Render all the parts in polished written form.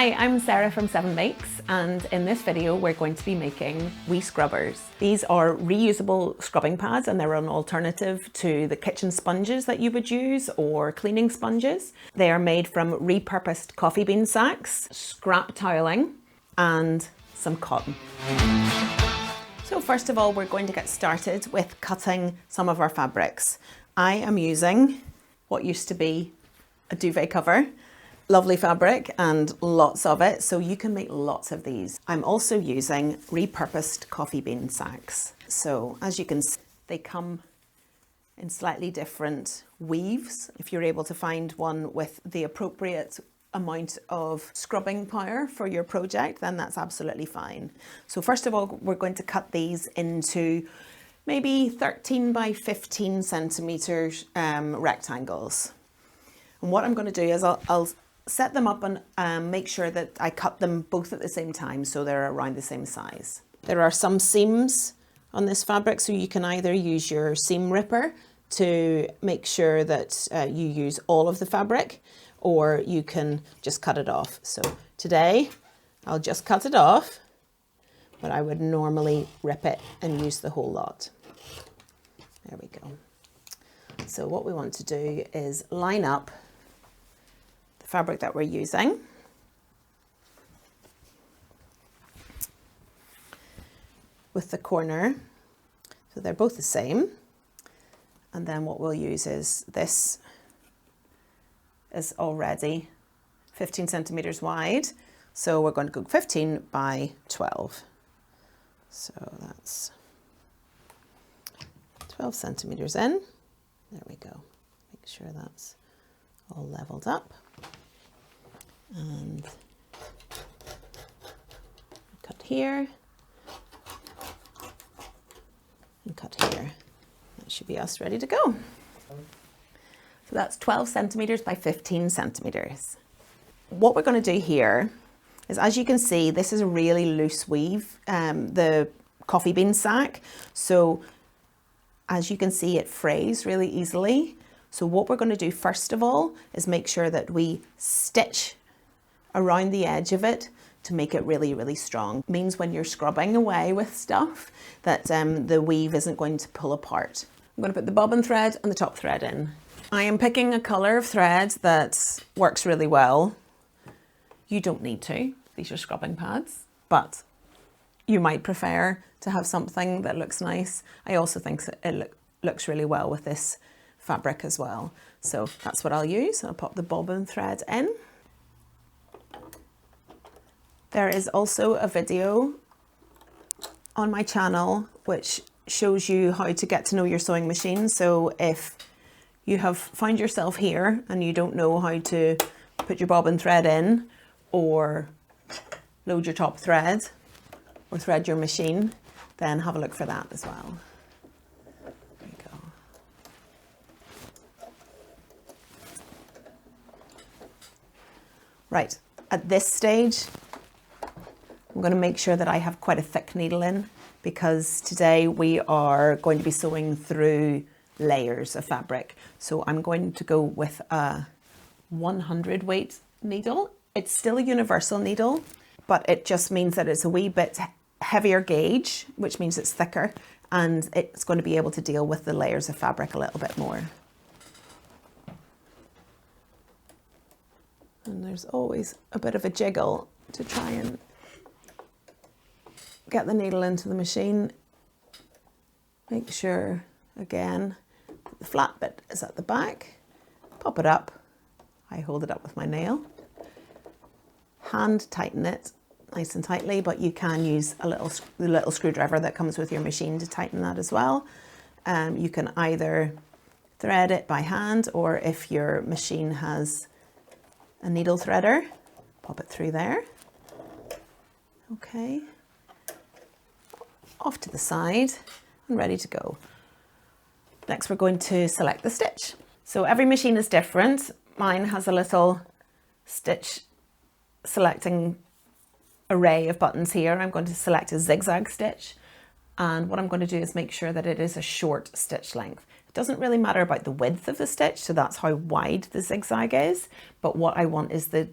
Hi, I'm Sarah from 7 Makes, and in this video we're going to be making wee scrubbers. These are reusable scrubbing pads and they're an alternative to the kitchen sponges that you would use or cleaning sponges. They are made from repurposed coffee bean sacks, scrap toweling and some cotton. So first of all, we're going to get started with cutting some of our fabrics. I am using what used to be a duvet cover. Lovely fabric and lots of it, so you can make lots of these. I'm also using repurposed coffee bean sacks. So as you can see, they come in slightly different weaves. If you're able to find one with the appropriate amount of scrubbing power for your project, then that's absolutely fine. So first of all, we're going to cut these into maybe 13 by 15 centimeters rectangles. And what I'm going to do is I'll set them up and make sure that I cut them both at the same time so they're around the same size. There are some seams on this fabric, so you can either use your seam ripper to make sure that you use all of the fabric, or you can just cut it off. So today I'll just cut it off, but I would normally rip it and use the whole lot. There we go. So what we want to do is line up fabric that we're using. With the corner, so they're both the same. And then what we'll use is this is already 15 centimeters wide. So we're going to go 15 by 12. So that's 12 centimeters in. There we go. Make sure that's all leveled up. And cut here and cut here. That should be us ready to go. So that's 12 centimeters by 15 centimeters. What we're going to do here is, as you can see, this is a really loose weave, the coffee bean sack. So as you can see, it frays really easily. So what we're going to do first of all is make sure that we stitch around the edge of it to make it really, really strong. It means when you're scrubbing away with stuff that the weave isn't going to pull apart. I'm going to put the bobbin thread and the top thread in. I am picking a colour of thread that works really well. You don't need to, these are scrubbing pads, but you might prefer to have something that looks nice. I also think it looks really well with this fabric as well. So that's what I'll use. I'll pop the bobbin thread in. There is also a video on my channel which shows you how to get to know your sewing machine. So if you have found yourself here and you don't know how to put your bobbin thread in, or load your top thread, or thread your machine, then have a look for that as well. There you go. Right, at this stage, I'm going to make sure that I have quite a thick needle in, because today we are going to be sewing through layers of fabric. So I'm going to go with a 100 weight needle. It's still a universal needle, but it just means that it's a wee bit heavier gauge, which means it's thicker, and it's going to be able to deal with the layers of fabric a little bit more. And there's always a bit of a jiggle to try and get the needle into the machine. Make sure, again, the flat bit is at the back. Pop it up. I hold it up with my nail. Hand tighten it nice and tightly, but you can use the little screwdriver that comes with your machine to tighten that as well. You can either thread it by hand, or if your machine has a needle threader, pop it through there. Okay. Off to the side and ready to go. Next, we're going to select the stitch. So every machine is different. Mine has a little stitch selecting array of buttons here. I'm going to select a zigzag stitch, and what I'm going to do is make sure that it is a short stitch length. It doesn't really matter about the width of the stitch, so that's how wide the zigzag is, but what I want is the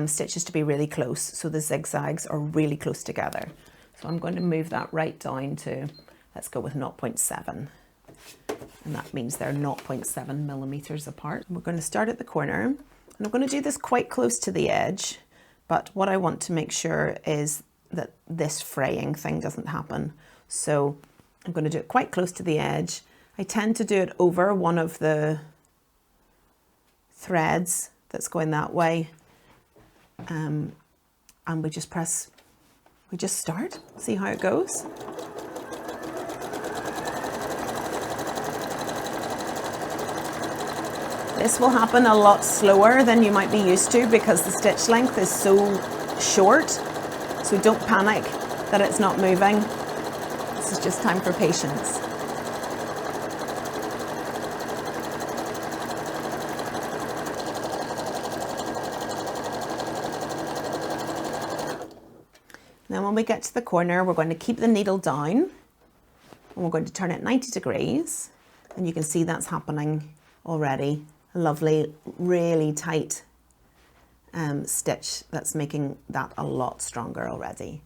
stitches to be really close, so the zigzags are really close together. So I'm going to move that right down to, let's go with 0.7. And that means they're 0.7 millimeters apart. We're going to start at the corner, and I'm going to do this quite close to the edge, but what I want to make sure is that this fraying thing doesn't happen. So I'm going to do it quite close to the edge. I tend to do it over one of the threads that's going that way. And we just start, see how it goes. This will happen a lot slower than you might be used to because the stitch length is so short. So don't panic that it's not moving. This is just time for patience. Then when we get to the corner, we're going to keep the needle down and we're going to turn it 90 degrees. And you can see that's happening already. A lovely, really tight stitch that's making that a lot stronger already.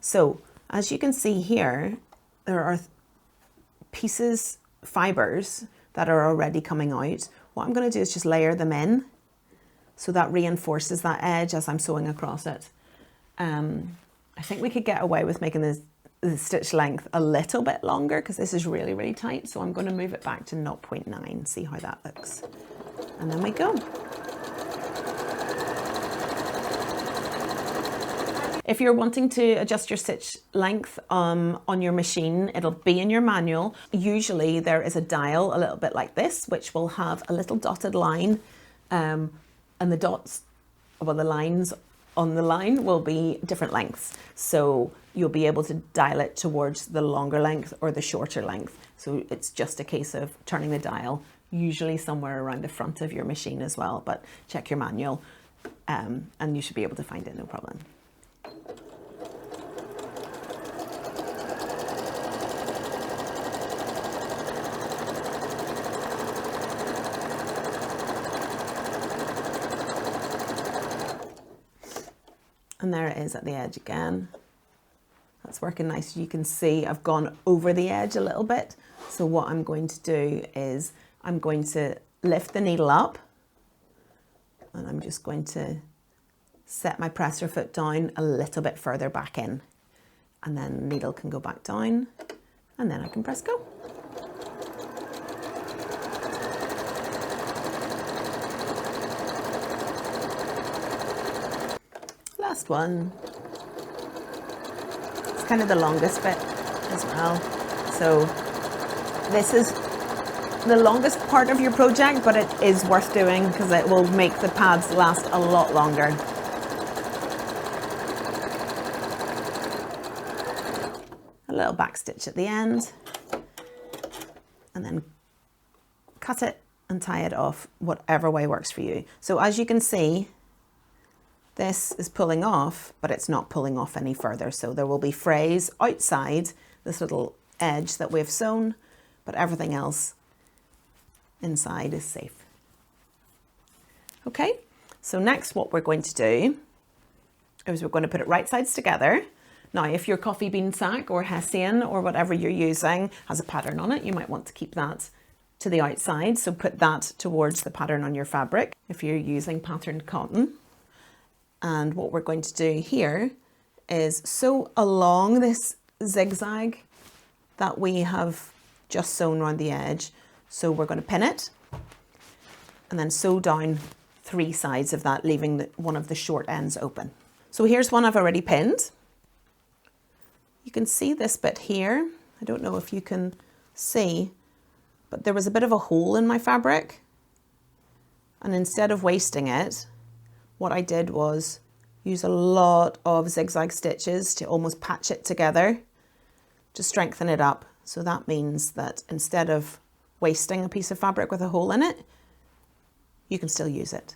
So as you can see here, there are fibers that are already coming out. What I'm going to do is just layer them in so that reinforces that edge as I'm sewing across it. I think we could get away with making the stitch length a little bit longer because this is really, really tight. So I'm going to move it back to 0.9, see how that looks. And then we go. If you're wanting to adjust your stitch length on your machine, it'll be in your manual. Usually there is a dial a little bit like this, which will have a little dotted line, and the dots, well, the lines on the line will be different lengths. So you'll be able to dial it towards the longer length or the shorter length. So it's just a case of turning the dial, usually somewhere around the front of your machine as well, but check your manual and you should be able to find it, no problem. And there it is at the edge again. That's working nice. You can see I've gone over the edge a little bit. So what I'm going to do is I'm going to lift the needle up and I'm just going to set my presser foot down a little bit further back in. And then the needle can go back down and then I can press go. Last one. It's kind of the longest bit as well. So this is the longest part of your project, but it is worth doing because it will make the pads last a lot longer. A little back stitch at the end and then cut it and tie it off whatever way works for you. So as you can see, this is pulling off, but it's not pulling off any further. So there will be frays outside this little edge that we've sewn, but everything else inside is safe. Okay, so next what we're going to do is we're going to put it right sides together. Now, if your coffee bean sack or hessian or whatever you're using has a pattern on it, you might want to keep that to the outside. So put that towards the pattern on your fabric if you're using patterned cotton. And what we're going to do here is sew along this zigzag that we have just sewn around the edge. So we're going to pin it and then sew down 3 sides of that, leaving one of the short ends open. So here's one I've already pinned. You can see this bit here. I don't know if you can see, but there was a bit of a hole in my fabric. And instead of wasting it, what I did was use a lot of zigzag stitches to almost patch it together to strengthen it up. So that means that instead of wasting a piece of fabric with a hole in it, you can still use it,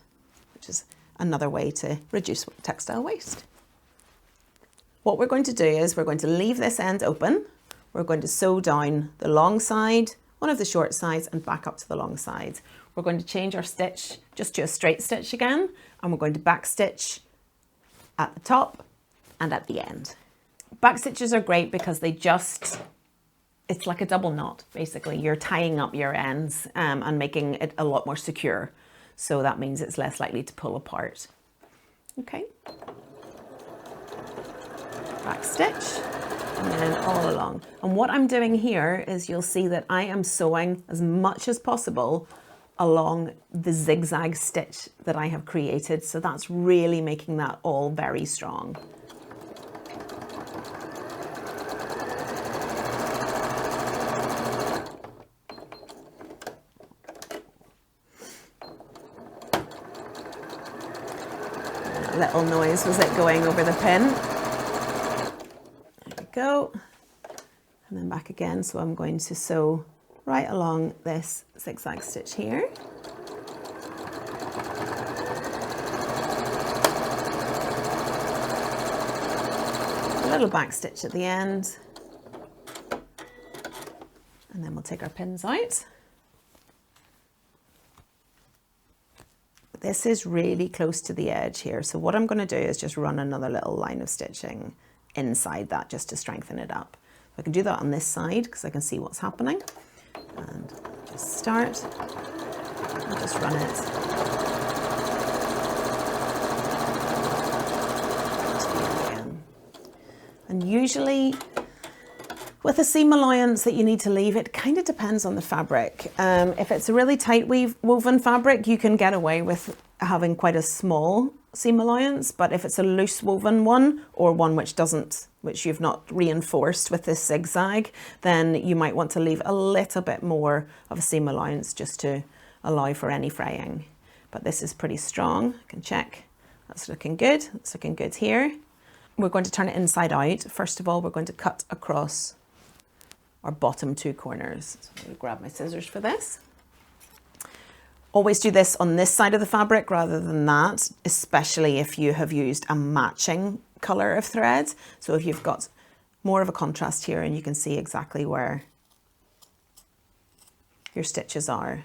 which is another way to reduce textile waste. What we're going to do is we're going to leave this end open. We're going to sew down the long side one of the short sides and back up to the long side. We're going to change our stitch just to a straight stitch again, and we're going to back stitch at the top and at the end. Back stitches are great because it's like a double knot, basically. You're tying up your ends and making it a lot more secure. So that means it's less likely to pull apart. Okay. Back stitch and then all along. And what I'm doing here is you'll see that I am sewing as much as possible along the zigzag stitch that I have created. So that's really making that all very strong. That little noise was it going over the pin. There we go. And then back again. So I'm going to sew right along this zigzag stitch here. A little back stitch at the end. And then we'll take our pins out. This is really close to the edge here. So what I'm going to do is just run another little line of stitching inside that just to strengthen it up. I can do that on this side because I can see what's happening. And just start and just run it to the end again. And usually with a seam allowance that you need to leave, it kind of depends on the fabric. If it's a really tight woven fabric, you can get away with having quite a small seam allowance, but if it's a loose woven one or one which you've not reinforced with this zigzag, then you might want to leave a little bit more of a seam allowance just to allow for any fraying. But this is pretty strong. I can check. That's looking good. It's looking good here. We're going to turn it inside out. First of all, we're going to cut across our bottom two corners. So I'm going to grab my scissors for this. Always do this on this side of the fabric rather than that, especially if you have used a matching color of thread. So if you've got more of a contrast here and you can see exactly where your stitches are.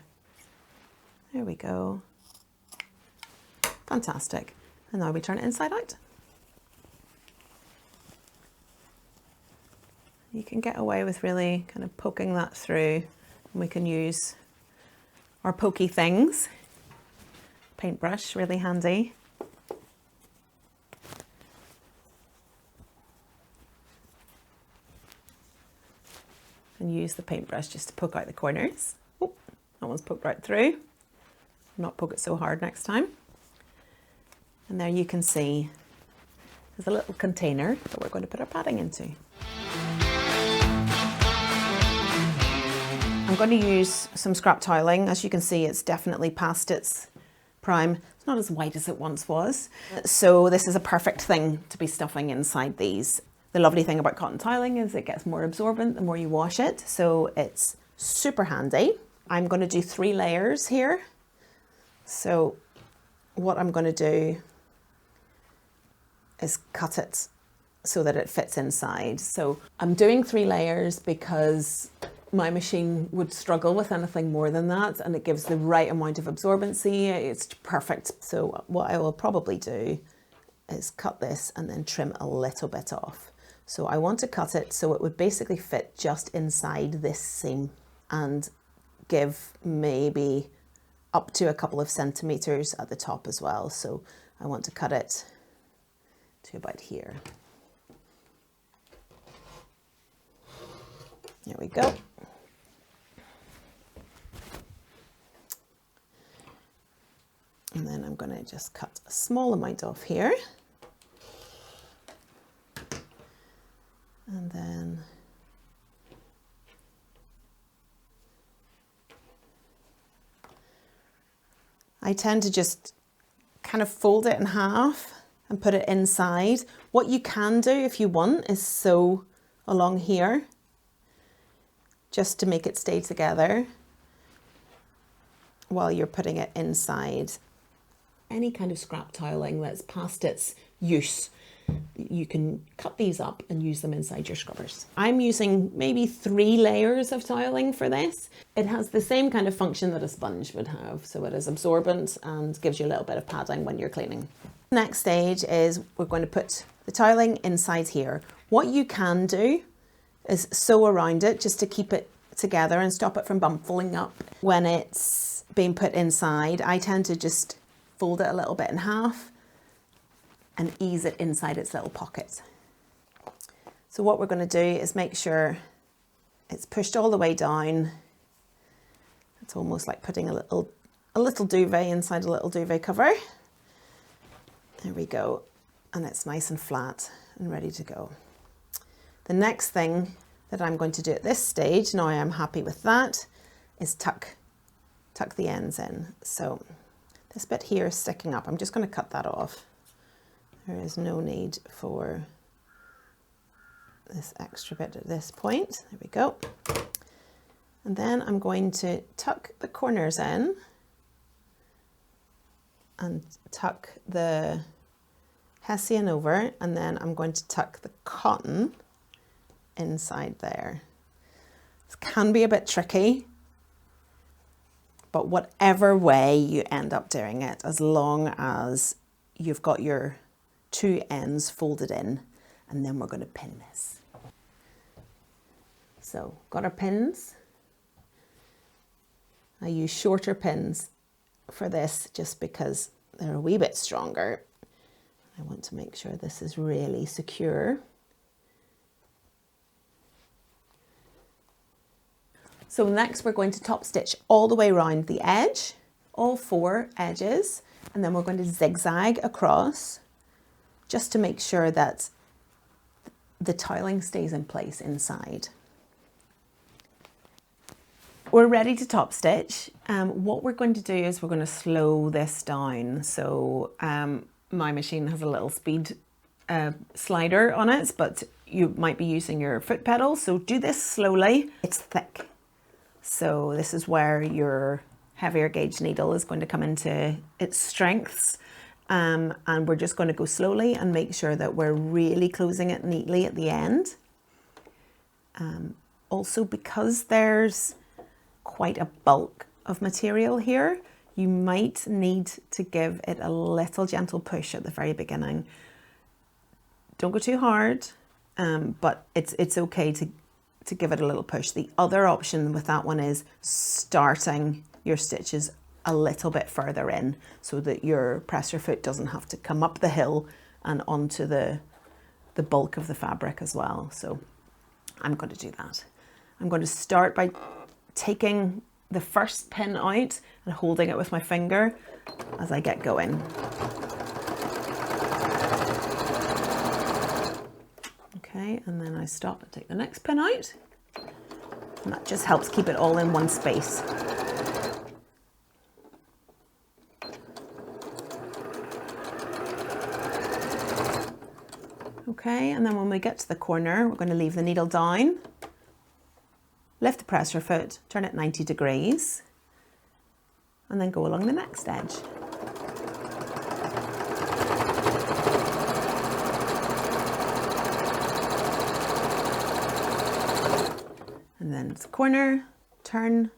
There we go. Fantastic. And now we turn it inside out. You can get away with really kind of poking that through, and we can use our pokey things. Paintbrush, really handy. And use the paintbrush just to poke out the corners. Oh, that one's poked right through. Not poke it so hard next time. And there you can see there's a little container that we're going to put our padding into. I'm going to use some scrap toweling. As you can see, it's definitely past its prime. It's not as white as it once was. So this is a perfect thing to be stuffing inside these. The lovely thing about cotton toweling is it gets more absorbent the more you wash it. So it's super handy. I'm going to do 3 layers here. So what I'm going to do is cut it so that it fits inside. So I'm doing 3 layers because my machine would struggle with anything more than that, and it gives the right amount of absorbency. It's perfect. So what I will probably do is cut this and then trim a little bit off. So I want to cut it so it would basically fit just inside this seam and give maybe up to a couple of centimeters at the top as well. So I want to cut it to about here. There we go. And then I'm going to just cut a small amount off here. And then I tend to just kind of fold it in half and put it inside. What you can do if you want is sew along here just to make it stay together while you're putting it inside. Any kind of scrap toweling that's past its use you can cut these up and use them inside your scrubbers. I'm using maybe 3 layers of tiling for this. It has the same kind of function that a sponge would have. So it is absorbent and gives you a little bit of padding when you're cleaning. Next stage is we're going to put the tiling inside here. What you can do is sew around it just to keep it together and stop it from bumping up when it's being put inside. I tend to just fold it a little bit in half and ease it inside its little pocket. So what we're going to do is make sure it's pushed all the way down. It's almost like putting a little duvet inside a little duvet cover. There we go. And it's nice and flat and ready to go. The next thing that I'm going to do at this stage, now I'm happy with that, is tuck the ends in. So this bit here is sticking up. I'm just going to cut that off. There is no need for this extra bit at this point. There we go. And then I'm going to tuck the corners in and tuck the hessian over, and then I'm going to tuck the cotton inside there. This can be a bit tricky, but whatever way you end up doing it, as long as you've got your 2 ends folded in, and then we're going to pin this. So got our pins. I use shorter pins for this just because they're a wee bit stronger. I want to make sure this is really secure. So next we're going to top stitch all the way around the edge, all 4 edges, and then we're going to zigzag across just to make sure that the tiling stays in place inside. We're ready to top stitch. What we're going to do is we're going to slow this down. So my machine has a little speed slider on it, but you might be using your foot pedal. So do this slowly. It's thick. So this is where your heavier gauge needle is going to come into its strengths. And we're just going to go slowly and make sure that we're really closing it neatly at the end. Also, because there's quite a bulk of material here, you might need to give it a little gentle push at the very beginning. Don't go too hard, but it's okay to give it a little push. The other option with that one is starting your stitches a little bit further in so that your presser foot doesn't have to come up the hill and onto the bulk of the fabric as well. So I'm going to do that. I'm going to start by taking the first pin out and holding it with my finger as I get going. Okay, and then I stop and take the next pin out, and that just helps keep it all in one space. Okay, and then when we get to the corner, we're going to leave the needle down, lift the presser foot, turn it 90 degrees, and then go along the next edge. And then it's corner, turn,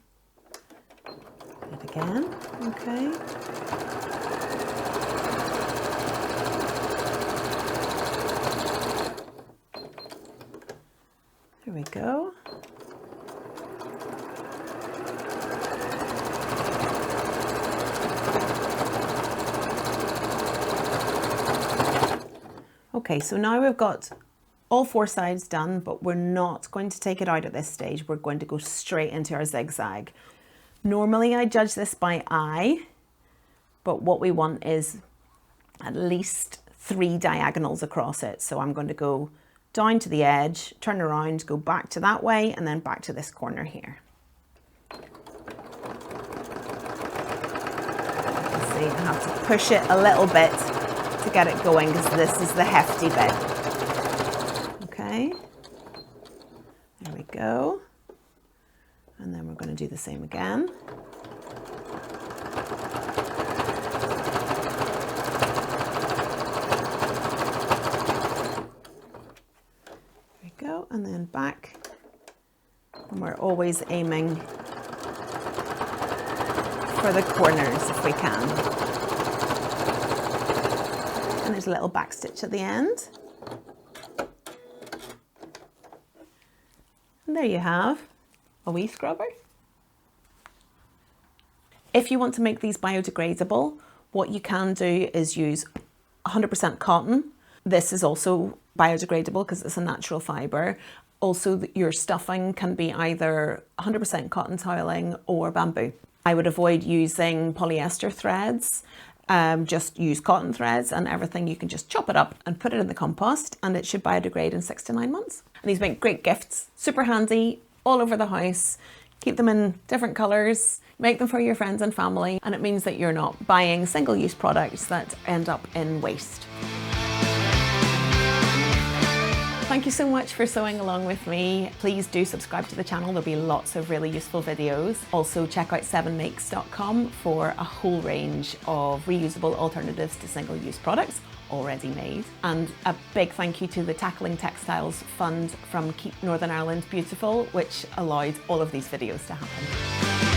it again, okay. There we go. Okay, so now we've got all 4 sides done, but we're not going to take it out at this stage. We're going to go straight into our zigzag. Normally I judge this by eye, but what we want is at least 3 diagonals across it. So I'm going to go down to the edge, turn around, go back to that way, and then back to this corner here. See, I have to push it a little bit to get it going because this is the hefty bit. Okay, there we go. And then we're going to do the same again. And we're always aiming for the corners if we can. And there's a little back stitch at the end. And there you have a wee scrubber. If you want to make these biodegradable, what you can do is use 100% cotton. This is also biodegradable because it's a natural fibre. Also, your stuffing can be either 100% cotton toweling or bamboo. I would avoid using polyester threads. Just use cotton threads, and everything you can just chop it up and put it in the compost, and it should biodegrade in 6 to 9 months. And these make great gifts, super handy, all over the house. Keep them in different colours, make them for your friends and family, and it means that you're not buying single-use products that end up in waste. Thank you so much for sewing along with me. Please do subscribe to the channel. There'll be lots of really useful videos. Also check out 7makes.com for a whole range of reusable alternatives to single-use products already made. And a big thank you to the Tackling Textiles Fund from Keep Northern Ireland Beautiful, which allowed all of these videos to happen.